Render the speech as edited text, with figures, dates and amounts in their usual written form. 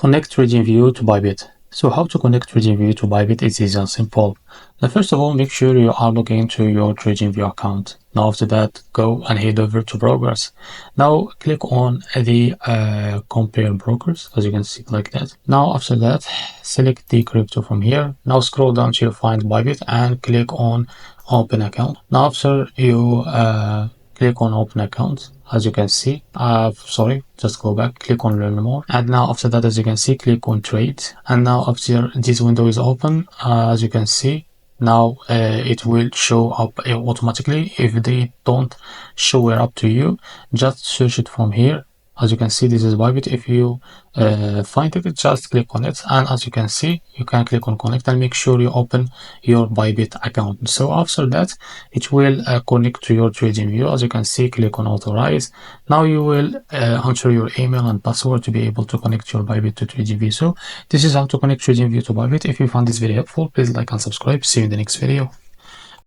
Connect TradingView to Bybit. So how to connect TradingView to Bybit is easy and simple. Now first of all, make sure you are logged into your TradingView account. Now after that, go and head over to brokers. Now click on the compare brokers, as you can see like that. Now after that, select the crypto from here. Now scroll down to find Bybit and click on open account. Now after you click on open account, as you can see, just go back, click on learn more, and now after that, as you can see, click on trade. And now after this window is open, as you can see, now it will show up automatically. If they don't show it up to you, just search it from here. As you can see, this is Bybit. If you find it, just click on it, and as you can see, you can click on connect and make sure you open your Bybit account. So after that, it will connect to your TradingView. As you can see, click on authorize. Now you will enter your email and password to be able to connect your Bybit to TradingView. So this is how to connect TradingView to Bybit. If you found this video helpful, please like and subscribe. See you in the next video.